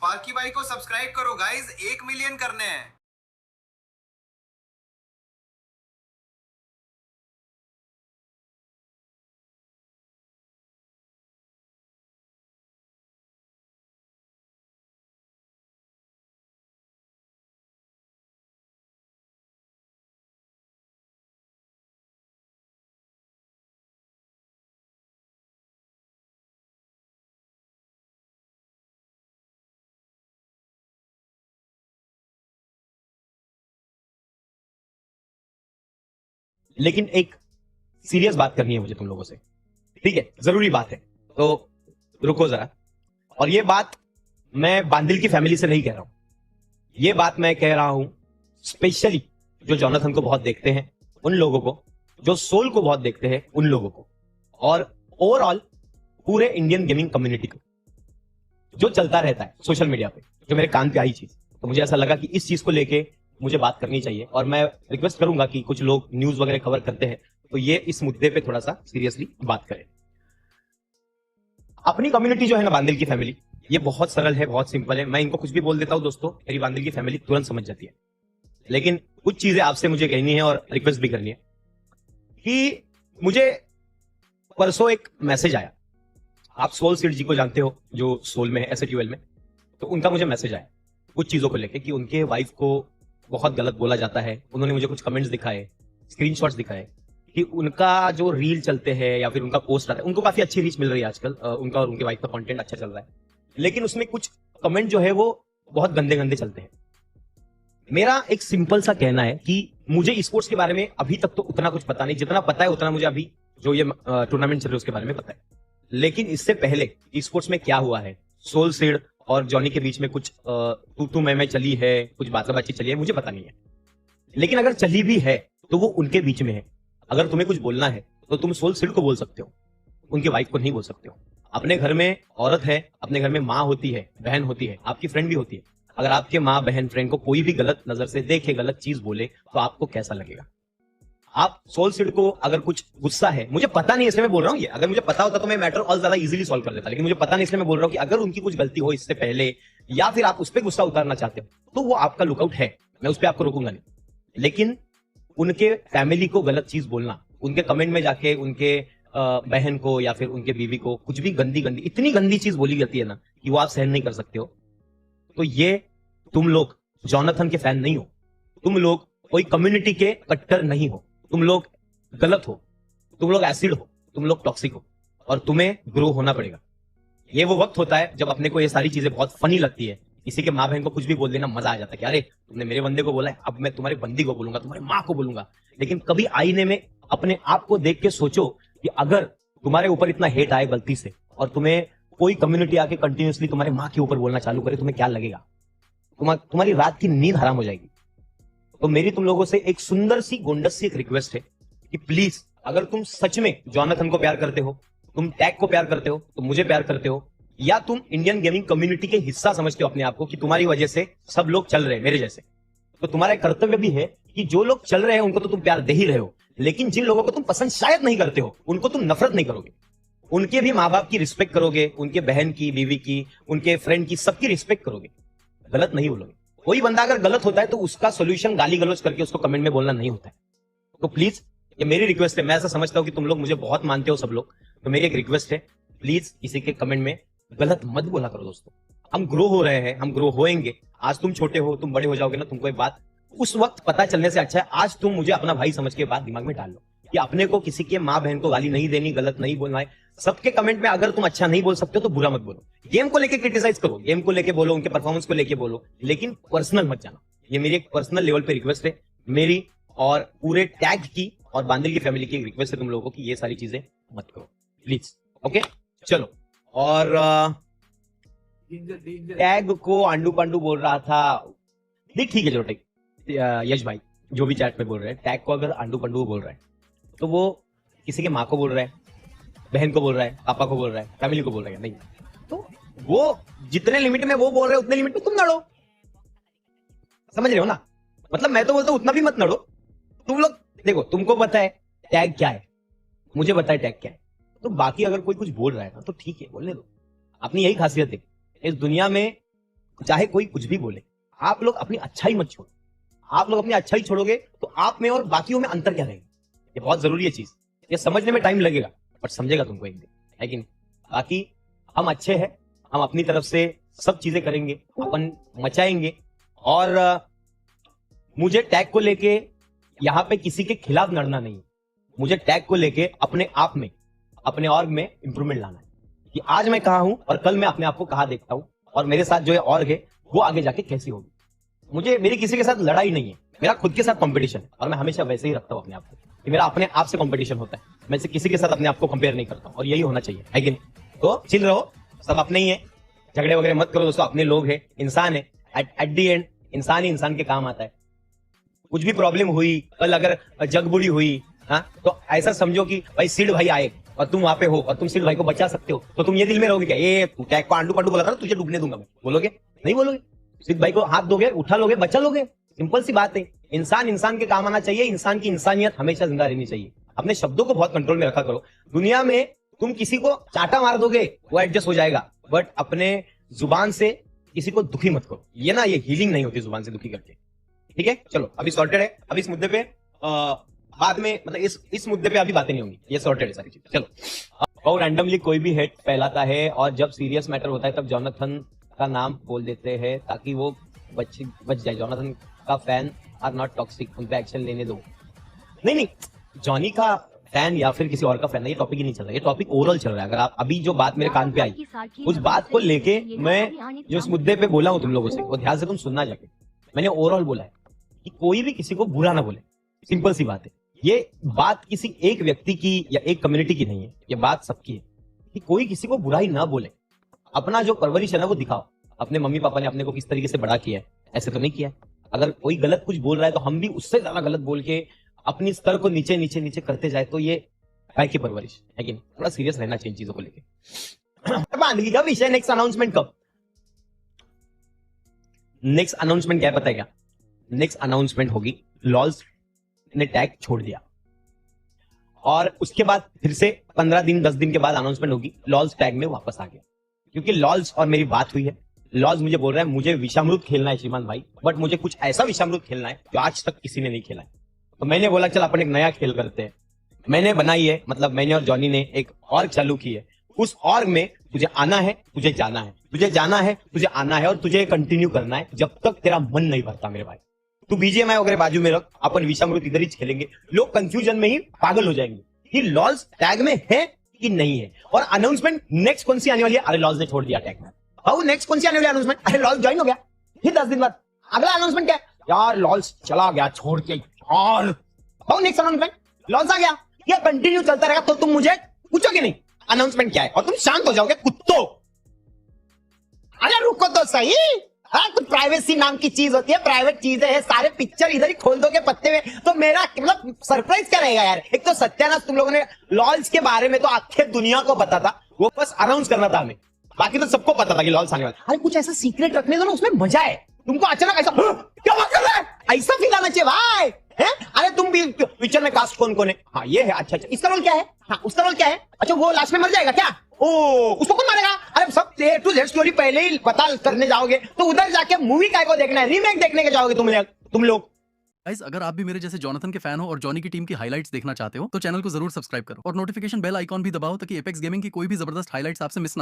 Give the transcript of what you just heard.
पार्की भाई को सब्सक्राइब करो गाइस, 1 मिलियन करने हैं। लेकिन एक सीरियस बात करनी है मुझे तुम लोगों से, ठीक है? जरूरी बात है, तो रुको जरा। और ये बात मैं बांदिल की फैमिली से नहीं कह रहा हूं, ये बात मैं कह रहा हूं स्पेशली जो जॉनथन को बहुत देखते हैं उन लोगों को, जो सोल को बहुत देखते हैं उन लोगों को, और ओवरऑल पूरे इंडियन गेमिंग कम्युनिटी को, जो चलता रहता है सोशल मीडिया पे, जो मेरे कान पे आई चीज। तो मुझे ऐसा लगा कि इस चीज को लेके मुझे बात करनी चाहिए, और मैं रिक्वेस्ट करूंगा कि कुछ लोग न्यूज वगैरह कवर करते हैं तो ये इस मुद्दे पे थोड़ा सा सीरियसली बात करें। अपनी कम्युनिटी जो है ना, बांदिल की फैमिली, ये बहुत सरल है, बहुत सिंपल है। मैं इनको कुछ भी बोल देता हूं दोस्तों, मेरी बांदिल की फैमिली तुरंत समझ जाती है। लेकिन कुछ चीजें आपसे मुझे कहनी है और रिक्वेस्ट भी करनी है कि मुझे परसों एक मैसेज आया। आप सोल सीड जी को जानते हो, जो सोल में है, एसएट्यूएल में। तो उनका मुझे मैसेज आया कुछ चीजों को लेकर कि उनके वाइफ को बहुत गलत बोला जाता है। उन्होंने मुझे कुछ कमेंट्स दिखाए, स्क्रीनशॉट्स दिखाए कि उनका जो रील चलते हैं या फिर उनका पोस्ट आता है, उनको काफी अच्छी रीच मिल रही है आजकल, उनका और उनके वाइफ का कंटेंट अच्छा चल रहा है, लेकिन उसमें कुछ कमेंट जो है वो बहुत गंदे गंदे चलते हैं। मेरा एक सिंपल सा कहना है कि मुझे स्पोर्ट्स के बारे में अभी तक तो उतना कुछ पता नहीं, जितना पता है उतना मुझे अभी जो ये टूर्नामेंट चल रहे उसके बारे में पता है। लेकिन इससे पहले स्पोर्ट्स में क्या हुआ है, सोल सीड और जॉनी के बीच में कुछ तू मैं चली है, कुछ बातचीत चली है, मुझे पता नहीं है। लेकिन अगर चली भी है तो वो उनके बीच में है। अगर तुम्हें कुछ बोलना है तो तुम सोल सीड को बोल सकते हो, उनकी वाइफ को नहीं बोल सकते हो। अपने घर में औरत है, अपने घर में माँ होती है, बहन होती है, आपकी फ्रेंड भी होती है। अगर आपके माँ बहन फ्रेंड को कोई भी गलत नजर से देखे, गलत चीज बोले, तो आपको कैसा लगेगा? आप सोल सीड को अगर कुछ गुस्सा है, मुझे पता नहीं इसलिए मैं बोल रहा हूँ ये, अगर मुझे पता होता तो मैं मैटर और ज्यादा इजीली सॉल्व कर लेता, लेकिन मुझे पता नहीं इसलिए मैं बोल रहा हूँ कि अगर उनकी कुछ गलती हो इससे पहले, या फिर आप उस पर गुस्सा उतारना चाहते हो, तो वो आपका लुकआउट है, मैं उस पर आपको रोकूंगा नहीं। लेकिन उनके फैमिली को गलत चीज बोलना, उनके कमेंट में जाके उनके बहन को या फिर उनके बीवी को कुछ भी गंदी गंदी, इतनी गंदी चीज बोली जाती है ना कि वो आप सहन नहीं कर सकते हो, तो ये तुम लोग जॉनथन के फैन नहीं हो, तुम लोग कोई कम्युनिटी के कट्टर नहीं हो, तुम लोग गलत हो, तुम लोग एसिड हो, तुम लोग टॉक्सिक हो, और तुम्हें ग्रो होना पड़ेगा। ये वो वक्त होता है जब अपने को ये सारी चीजें बहुत फनी लगती है। किसी के माँ बहन को कुछ भी बोल देना मजा आ जाता है कि अरे तुमने मेरे बंदे को बोला है, अब मैं तुम्हारे बंदी को बोलूंगा, तुम्हारी माँ को बोलूंगा। लेकिन कभी आईने में अपने आप को देख के सोचो कि अगर तुम्हारे ऊपर इतना हेट आए गलती से, और तुम्हें कोई कम्युनिटी आके कंटिन्यूसली तुम्हारे माँ के ऊपर बोलना चालू करे, तुम्हें क्या लगेगा? तुम्हारी रात की नींद हराम हो जाएगी। तो मेरी तुम लोगों से एक सुंदर सी गोंडस सी एक रिक्वेस्ट है कि प्लीज, अगर तुम सच में जॉनथन को प्यार करते हो, तुम टैग को प्यार करते हो, तुम मुझे प्यार करते हो, या तुम इंडियन गेमिंग कम्युनिटी के हिस्सा समझते हो अपने आप को कि तुम्हारी वजह से सब लोग चल रहे हैं मेरे जैसे, तो तुम्हारा कर्तव्य भी है कि जो लोग चल रहे हैं उनको तो तुम प्यार दे ही रहे हो, लेकिन जिन लोगों को तुम पसंद शायद नहीं करते हो उनको तुम नफरत नहीं करोगे, उनके भी माँ बाप की रिस्पेक्ट करोगे, उनके बहन की, बीवी की, उनके फ्रेंड की, सबकी रिस्पेक्ट करोगे, गलत नहीं बोलोगे। कोई बंदा अगर गलत होता है तो उसका सोल्यूशन गाली गलौज करके उसको कमेंट में बोलना नहीं होता है। तो प्लीज, ये मेरी रिक्वेस्ट है, मैं ऐसा समझता हूं कि तुम लोग मुझे बहुत मानते हो सब लोग, तो मेरी एक रिक्वेस्ट है, प्लीज किसी के कमेंट में गलत मत बोला करो दोस्तों। हम ग्रो हो रहे हैं, हम ग्रो होएंगे। आज तुम छोटे हो, तुम बड़े हो जाओगे ना, तुमको एक बात उस वक्त पता चलने से अच्छा है आज तुम मुझे अपना भाई समझ के बात दिमाग में डाल लो कि अपने को किसी के माँ बहन को गाली नहीं देनी, गलत नहीं बोलना है। सबके कमेंट में अगर तुम अच्छा नहीं बोल सकते हो तो बुरा मत बोलो। गेम को लेके क्रिटिसाइज करो, गेम को लेके बोलो, उनके परफॉर्मेंस को लेके बोलो, लेकिन पर्सनल मत जाना। ये मेरी एक पर्सनल लेवल पे रिक्वेस्ट है, मेरी और पूरे टैग की और बांदिल की फैमिली की रिक्वेस्ट है तुम लोगों को कि ये सारी चीजें मत करो प्लीज। ओके, चलो। और टैग को आंडू पांडू बोल रहा था, ठीक है, चलो ठीक। यश भाई जो भी चैट में बोल रहे हैं, टैग को अगर आंडू पांडू बोल रहा है तो वो किसी के माँ को बोल रहा है, बहन को बोल रहा है, पापा को बोल रहा है, फैमिली को बोल रहा है, नहीं। तो वो जितने लिमिट में वो बोल रहे हैं उतने लिमिट में तुम लड़ो, समझ रहे हो ना? मतलब मैं तो बोलता हूं उतना भी मत लड़ो। तुम लोग देखो, तुमको पता है टैग क्या है, मुझे पता है टैग क्या है, तो बाकी अगर कोई कुछ बोल रहा है ना तो ठीक है, बोलने दो। अपनी यही खासियत है इस दुनिया में, चाहे कोई कुछ भी बोले, आप लोग अपनी अच्छाई मत छोड़ो। आप लोग अपनी अच्छाई छोड़ोगे तो आप में और बाकियों में अंतर क्या रहेगा? ये बहुत जरूरी है चीज। ये समझने में टाइम लगेगा, बट समझेगा तुमको एक दिन, है कि नहीं? बाकी हम अच्छे हैं, हम अपनी तरफ से सब चीजें करेंगे, अपन मचाएंगे। और मुझे टैग को लेके यहाँ पे किसी के खिलाफ लड़ना नहीं है। मुझे टैग को लेके अपने आप में, अपने ऑर्ग में इंप्रूवमेंट लाना है कि आज मैं कहा हूं और कल मैं अपने आप को कहा देखता हूं, और मेरे साथ जो है ऑर्ग है वो आगे जाके कैसी होगी। मुझे मेरी किसी के साथ लड़ाई नहीं है, मेरा खुद के साथ कंपटीशन है, और मैं हमेशा वैसे ही रखता हूं अपने आप को कि मेरा अपने आप से कंपटीशन होता है। मैं से किसी के साथ अपने आप को कंपेयर नहीं करता हूं, और यही होना चाहिए, है कि नहीं? तो चिल रहो, सब अपने ही है, झगड़े वगैरह मत करो दोस्तों, अपने लोग हैं, इंसान है। एट दी एंड इंसान ही इंसान के काम आता है। कुछ भी प्रॉब्लम हुई, कल अगर जग बुरी हुई, हाँ, तो ऐसा समझो कि भाई सिड भाई आए और तुम वहां पे हो और तुम सिड भाई को बचा सकते हो, तो तुम ये दिल में रहोगे क्या, ये तू टैग को आंडू पांडू बोला था ना, तुझे डूबने दूंगा मैं? बोलोगे? नहीं बोलोगे। सिड भाई को हाथ दोगे, उठा लोगे, बचा लोगे। सिंपल सी बात है। इंसान इंसान के काम आना चाहिए, इंसान की इंसानियत हमेशा जिंदा रहनी चाहिए। अपने शब्दों को बहुत कंट्रोल में रखा करो। दुनिया में तुम किसी को चाटा मार दोगे, वो एडजस्ट हो जाएगा, बट अपने जुबान से किसी को दुखी मत करो। ये ना, ये हीलिंग नहीं होती जुबान से दुखी करके। ठीक है, चलो अभी सॉर्टेड है। अभी इस मुद्दे पे बाद में, मतलब इस मुद्दे पे अभी बातें नहीं होंगी, ये सॉर्टेड है सारी चीज। चलो। और रैंडमली कोई भी हेट फैलाता है, और जब सीरियस मैटर होता है तब जॉनथन का नाम बोल देते हैं ताकि वो बच जाए। जॉनथन का फैन आर नॉट टॉक्सिक, उन पे एक्शन लेने दो। नहीं, जॉनी का फैन या फिर किसी और का फैन, ये टॉपिक ही नहीं चल रहा है, ये टॉपिक ओवरऑल चल रहा है। अगर आप अभी जो बात मेरे कान पे आई, उस बात को लेके मैं जो इस मुद्दे पे बोला हूं तुम लोगों से, वो ध्यान से तुम सुनना जाके। मैंने ओवरऑल बोला है कि कोई भी किसी को बुरा ना बोले। सिंपल सी बात है। ये बात किसी एक व्यक्ति की या एक कम्युनिटी की नहीं है, ये बात सबकी है कि कोई किसी को बुरा ही ना बोले। अपना जो परवरिश है ना वो दिखाओ। अपने मम्मी पापा ने अपने को किस तरीके से बड़ा किया है, ऐसे तो नहीं किया है। अगर कोई गलत कुछ बोल रहा है तो हम भी उससे ज्यादा गलत बोल के अपनी स्तर को नीचे नीचे नीचे करते जाए, तो ये काय की परवरिश है कि नहीं? थोड़ा सीरियस रहना चाहिए चीजों को लेके। बांधगी का विषय, नेक्स्ट अनाउंसमेंट कब? नेक्स्ट अनाउंसमेंट क्या है पता है क्या? नेक्स्ट अनाउंसमेंट होगी, लॉल्स ने टैग छोड़ दिया, और उसके बाद फिर से 15 दिन 10 दिन के बाद अनाउंसमेंट होगी, लॉल्स टैग में वापस आ गया। क्योंकि लॉल्स और मेरी बात हुई है। लॉल्स मुझे बोल रहा है मुझे विषामृत खेलना है श्रीमान भाई, बट मुझे कुछ ऐसा विषामृत खेलना है जो आज तक किसी ने नहीं खेला है। तो मैंने बोला चल अपन एक नया खेल करते हैं। मैंने बनाई है, मतलब मैंने और जॉनी ने एक ऑर्ग चालू की है। उस ऑर्ग में तुझे आना है, तुझे जाना है, तुझे जाना है, तुझे आना है, और तुझे कंटिन्यू करना है जब तक तेरा मन नहीं भरता मेरे भाई। तू बीजीएमआई वगैरह बाजू में रख, अपन विषामृत इधर ही खेलेंगे। लोग कंफ्यूजन में ही पागल हो जाएंगे कि लॉल्स टैग में है कि नहीं है। और अनाउंसमेंट नेक्स्ट कौन सी आने वाली है? अरे लॉल्स ने छोड़ दिया टैग में। नेक्स्ट कौन सी आने वाली अनाउंसमेंट? अरे लॉल्स ज्वाइन हो गया, फिर 10 दिन बाद अगला अनाउंसमेंट क्या है? यार लॉल्स चला गया छोड़ के, और नेक्स्ट अनाउंसमेंट लॉल्स आ गया। ये कंटिन्यू चलता रहेगा तो तुम मुझे पूछोगे नहीं अनाउंसमेंट क्या है, और तुम शांत हो जाओगे कुत्तों। अरे रुको तो सही। हाँ, कुछ प्राइवेसी नाम की चीज होती है, प्राइवेट चीजें हैं, सारे पिक्चर इधर ही खोल दोगे पत्ते में, तो मेरा मतलब सरप्राइज क्या रहेगा यार? एक तो सत्यानाश तुम लोगों ने लॉल्स के बारे में तो आखिर दुनिया को पता था, वो बस अनाउंस करना था हमें, बाकी तो सबको पता था कि लॉल्स आने वाला। अरे कुछ ऐसा सीक्रेट रखने दो ना, उसमें मजा है। तुमको अचानक ऐसा क्या बात कर रहा है, ऐसा फील आना चाहिए भाई। है? अरे तुम भी पिक्चर में कास्ट कौन कौन है? हाँ ये है, अच्छा अच्छा, इसका रोल क्या है? हाँ उसका रोल क्या है? अच्छा वो लास्ट में मर जाएगा क्या? ओ उसको कौन मारेगा? अरे सब ए टू जेड स्टोरी पहले ही पता करने जाओगे तो उधर जाके मूवी काय को देखना है, रीमेक देखने के जाओगे तुम लोग। गाइस, अगर आप भी मेरे जैसे जॉनथन के फैन हो और जॉनी की टीम की हाइलाइट्स देखना चाहते हो तो चैनल को जरूर सब्सक्राइब करो और नोटिफिकेशन बेल आइकॉन भी दबाओ ताकि एपेक्स गेमिंग की कोई भी जबरदस्त हाइलाइट्स आपसे मिस ना हो।